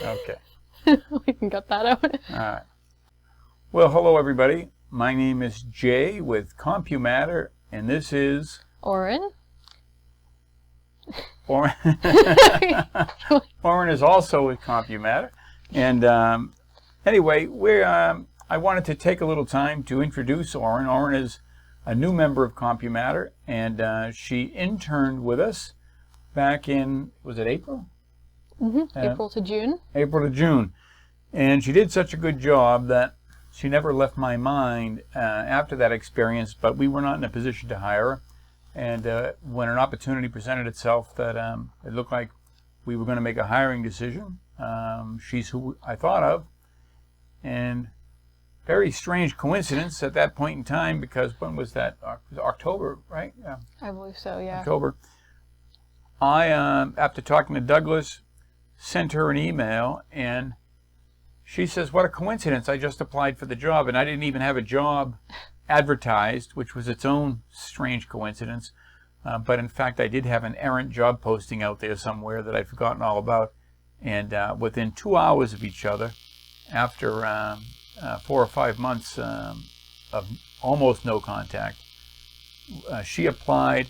Okay. We can cut that out. All right. Well, hello everybody. My name is Jay with CompuMatter, and this is Oren? Oren. Oren is also with CompuMatter, and anyway, I wanted to take a little time to introduce Oren. Oren is a new member of CompuMatter, and she interned with us back in, was it April? April to June. April to June. And she did such a good job that she never left my mind after that experience, but we were not in a position to hire her. And when an opportunity presented itself that it looked like we were going to make a hiring decision, she's who I thought of. And very strange coincidence at that point in time, because when was that? October, right? Yeah. I believe so, yeah. October. I, after talking to Douglas, sent her an email, and she says, what a coincidence, I just applied for the job, and I didn't even have a job advertised, which was its own strange coincidence. But in fact, I did have an errant job posting out there somewhere that I'd forgotten all about. And within 2 hours of each other, after 4 or 5 months of almost no contact, she applied,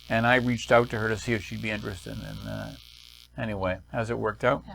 and I reached out to her to see if she'd be interested. And anyway, as it worked out, Yeah.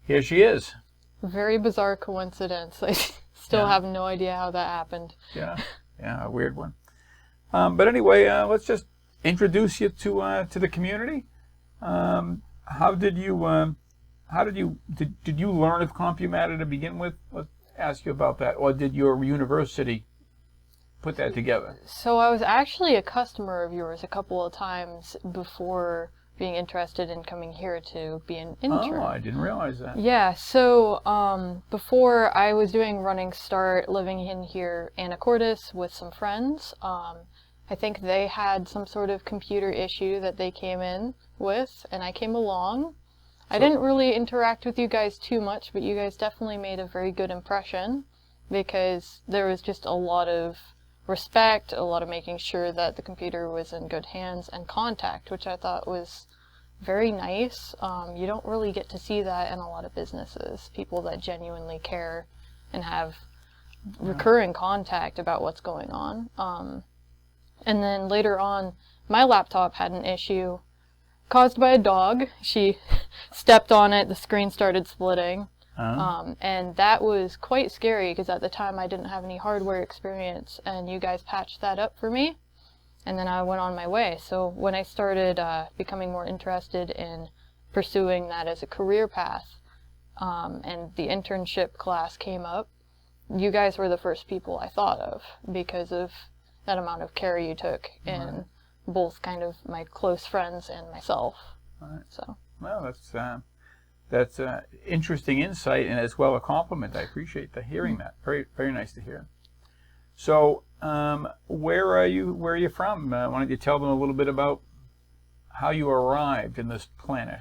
Here she is. Very bizarre coincidence. I still have no idea how that happened. Yeah, a weird one. But anyway, let's just introduce you to the community. How did you learn of CompuMatter to begin with? Let's ask you about that. Or did your university put that together? So I was actually a customer of yours a couple of times before being interested in coming here to be an intern. Oh, I didn't realize that. Yeah, so before I was doing Running Start, living in here, Anacortes, with some friends. I think they had some sort of computer issue that they came in with, and I came along. I didn't really interact with you guys too much, but you guys definitely made a very good impression, because there was just a lot of respect, a lot of making sure that the computer was in good hands, and contact, which I thought was very nice. You don't really get to see that in a lot of businesses, people that genuinely care and have recurring contact about what's going on. And then later on, my laptop had an issue caused by a dog. She stepped on it, the screen started splitting. And that was quite scary, because at the time I didn't have any hardware experience, and you guys patched that up for me, and then I went on my way. So when I started becoming more interested in pursuing that as a career path, and the internship class came up, you guys were the first people I thought of, because of that amount of care you took in both kind of my close friends and myself. So. Well, that's interesting insight, and as well a compliment. I appreciate hearing that. Very, very nice to hear. So, where are you from? Why don't you tell them a little bit about how you arrived in this planet?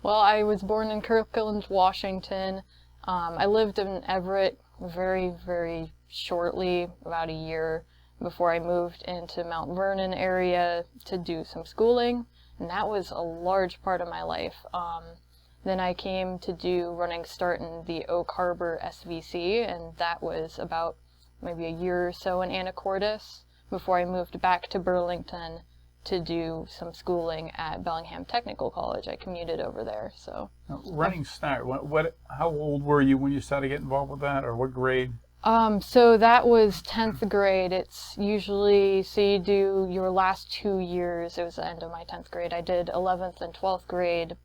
Well, I was born in Kirkland, Washington. I lived in Everett very, very shortly, about a year, before I moved into Mount Vernon area to do some schooling, and that was a large part of my life. Then I came to do Running Start in the Oak Harbor SVC, and that was about maybe a year or so in Anacortes before I moved back to Burlington to do some schooling at Bellingham Technical College. I commuted over there. So Running Start, how old were you when you started getting involved with that, or what grade? So that was 10th grade. It's usually, so you do your last 2 years. It was the end of my 10th grade. I did 11th and 12th grade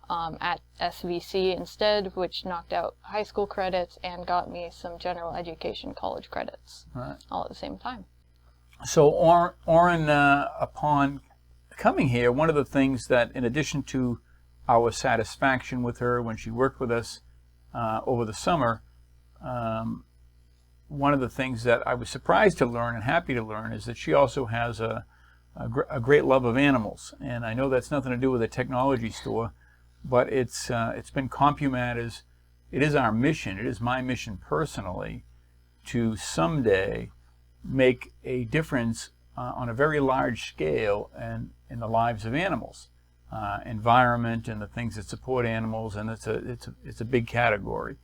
at SVC instead, which knocked out high school credits and got me some general education college credits, all at the same time. So Oren, upon coming here, one of the things that, in addition to our satisfaction with her when she worked with us over the summer, one of the things that I was surprised to learn and happy to learn is that she also has a great love of animals. And I know that's nothing to do with a technology store, but it's been CompuMatter's, it is our mission, it is my mission personally, to someday make a difference on a very large scale in the lives of animals. environment and the things that support animals, and it's a big category.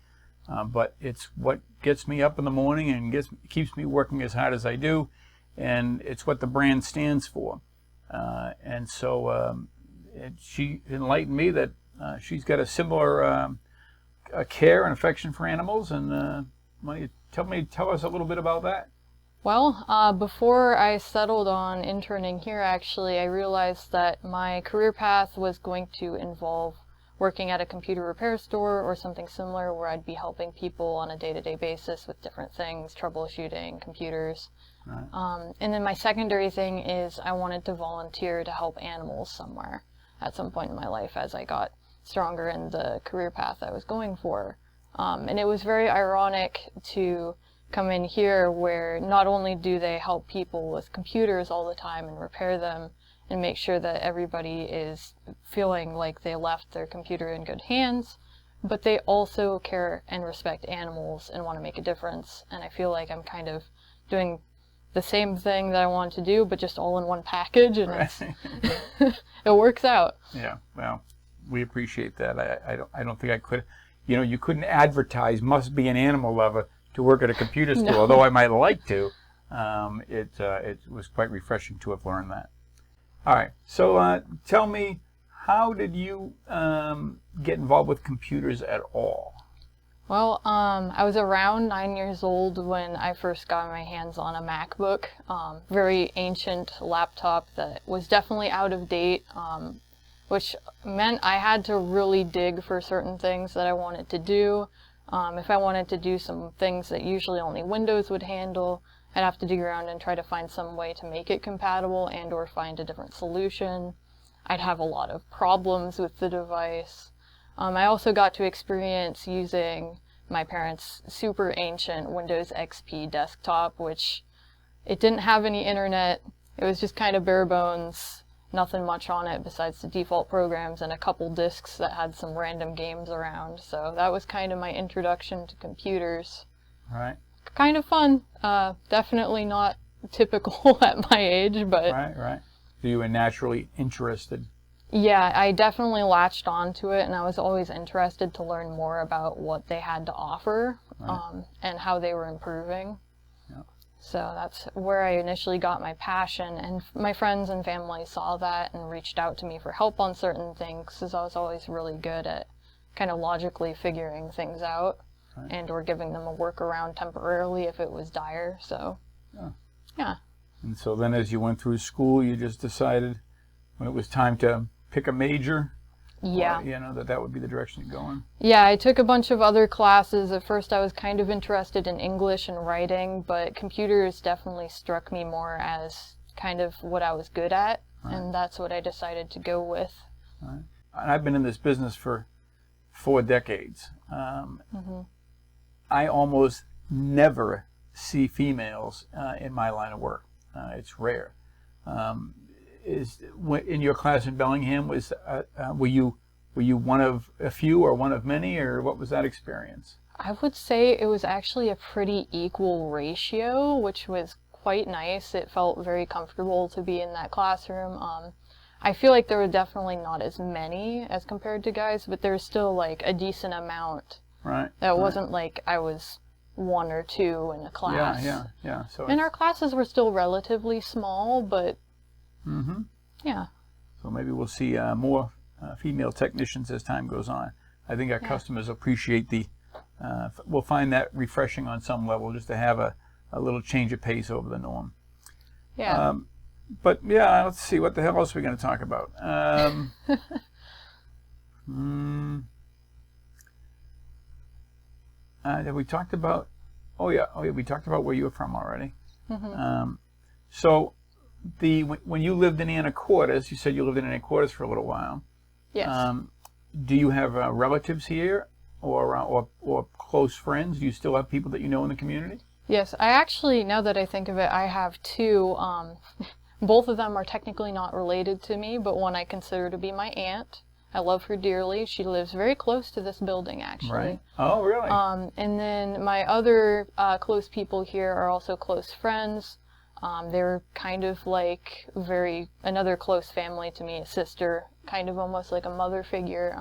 But it's what gets me up in the morning and keeps me working as hard as I do, and it's what the brand stands for. And so she enlightened me that she's got a similar care and affection for animals. And why don't you tell us a little bit about that? Well, before I settled on interning here, actually, I realized that my career path was going to involve working at a computer repair store or something similar, where I'd be helping people on a day-to-day basis with different things, troubleshooting computers. Right. And then my secondary thing is I wanted to volunteer to help animals somewhere at some point in my life as I got stronger in the career path I was going for. And it was very ironic to come in here where not only do they help people with computers all the time and repair them and make sure that everybody is feeling like they left their computer in good hands, but they also care and respect animals and want to make a difference. And I feel like I'm kind of doing the same thing that I wanted to do, but just all in one package, and Right. it works out. Yeah, well, we appreciate that. I don't think I could, you couldn't advertise must be an animal lover to work at a computer store, No. although I might like to. It was quite refreshing to have learned that. All right, so tell me, how did you get involved with computers at all? Well, I was around 9 years old when I first got my hands on a MacBook, very ancient laptop that was definitely out of date, which meant I had to really dig for certain things that I wanted to do. If I wanted to do some things that usually only Windows would handle, I'd have to dig around and try to find some way to make it compatible and or find a different solution. I'd have a lot of problems with the device. I also got to experience using my parents' super ancient Windows XP desktop, which it didn't have any internet. It was just kind of bare bones, nothing much on it besides the default programs and a couple disks that had some random games around. So that was kind of my introduction to computers. Right. Kind of fun. Definitely not typical at my age, but Right. So you were naturally interested. yeah, I definitely latched onto it, and I was always interested to learn more about what they had to offer, Right. and how they were improving. Yeah. So that's where I initially got my passion, and my friends and family saw that and reached out to me for help on certain things, because I was always really good at kind of logically figuring things out, Right. and or giving them a workaround temporarily if it was dire. So, yeah. And so then as you went through school, you just decided when it was time to pick a major, Yeah. or, that would be the direction to go in. Yeah, I took a bunch of other classes. At first I was kind of interested in English and writing, but computers definitely struck me more as kind of what I was good at, Right. and that's what I decided to go with. Right. And I've been in this business for 4 decades. I almost never see females in my line of work. It's rare. In your class in Bellingham, were you one of a few or one of many, or what was that experience? I would say it was actually a pretty equal ratio, which was quite nice. It felt very comfortable to be in that classroom. I feel like there were definitely not as many as compared to guys, but there's still like a decent amount. Right. That wasn't like I was 1 or 2 in a class. Yeah. So And our classes were still relatively small, but yeah. So maybe we'll see more female technicians as time goes on. I think our customers appreciate we'll find that refreshing on some level, just to have a little change of pace over the norm. Yeah. But yeah, let's see, what the hell else are we going to talk about? Have we talked about? Oh yeah, we talked about where you were from already. So when you lived in Anacortes, you said you lived in Anacortes for a little while. Yes. Do you have relatives here, or close friends? Do you still have people that you know in the community? Yes, I actually, now that I think of it, I have 2. Both of them are technically not related to me, but one I consider to be my aunt. I love her dearly. She lives very close to this building, actually. Right. Oh, really? And then my other close people here are also close friends. They're kind of like another close family to me, a sister, kind of almost like a mother figure.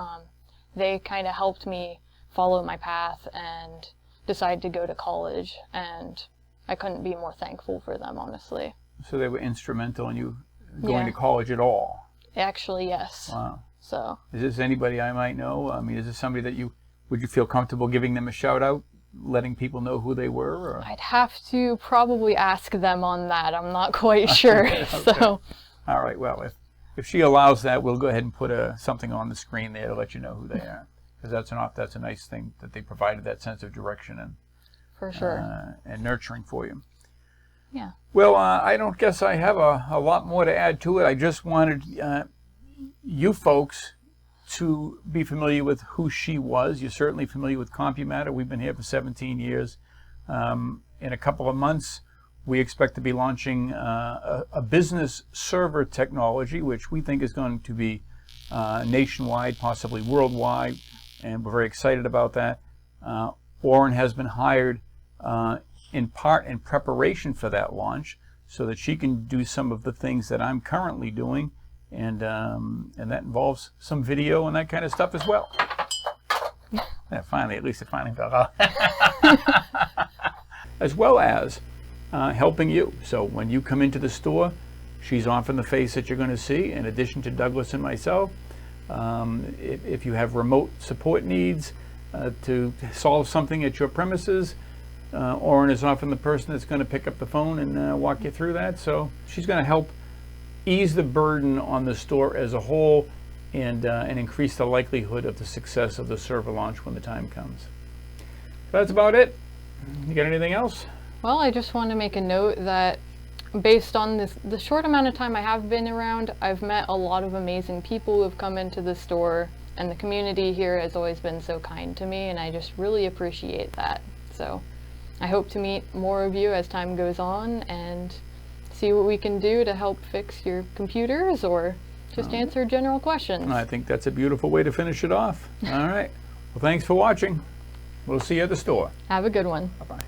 They kind of helped me follow my path and decide to go to college, and I couldn't be more thankful for them, honestly. So they were instrumental in you going to college at all? Actually, yes. Wow. So. Is this anybody I might know? I mean, is this somebody that would you feel comfortable giving them a shout out, letting people know who they were? Or? I'd have to probably ask them on that. I'm not quite sure. Okay. So. All right. Well, if she allows that, we'll go ahead and put something on the screen there to let you know who they are, because that's a nice thing that they provided that sense of direction and for sure and nurturing for you. Yeah. Well, I don't guess I have a lot more to add to it. I just wanted you folks to be familiar with who she was. You're certainly familiar with CompuMatter. We've been here for 17 years. In a couple of months, we expect to be launching a business server technology, which we think is going to be nationwide, possibly worldwide, and we're very excited about that. Orrin has been hired in part in preparation for that launch, so that she can do some of the things that I'm currently doing, and that involves some video and that kind of stuff as well. Yeah, at least it finally fell out. As well as helping you. So when you come into the store, she's often the face that you're going to see, in addition to Douglas and myself. If you have remote support needs to solve something at your premises, Orrin is often the person that's going to pick up the phone and walk you through that. So she's going to help ease the burden on the store as a whole, and increase the likelihood of the success of the server launch when the time comes. That's about it. You got anything else? Well, I just want to make a note that based on the short amount of time I have been around, I've met a lot of amazing people who have come into the store, and the community here has always been so kind to me, and I just really appreciate that. So I hope to meet more of you as time goes on and see what we can do to help fix your computers or just answer general questions. I think that's a beautiful way to finish it off. All right. Well, thanks for watching. We'll see you at the store. Have a good one. Bye-bye.